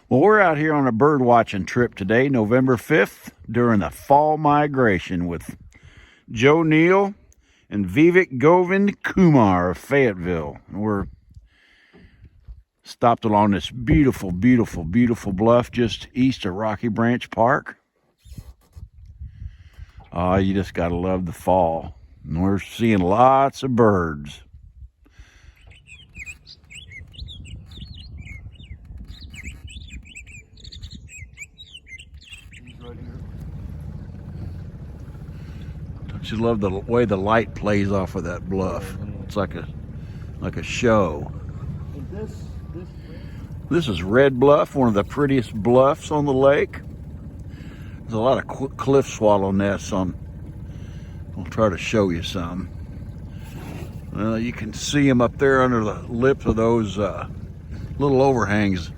Well, we're out here on a bird watching trip today, November 5th, during the fall migration with Joe Neal and Vivek Govind Kumar of Fayetteville. And we're stopped along this beautiful, beautiful, beautiful bluff just east of Rocky Branch Park. Oh, you just gotta love the fall. And we're seeing lots of birds. Don't you love the way the light plays off of that bluff? It's like a show. This is Red Bluff, one of the prettiest bluffs on the lake. There's a lot of cliff swallow nests on. I'll try to show you some. You can see them up there under the lips of those little overhangs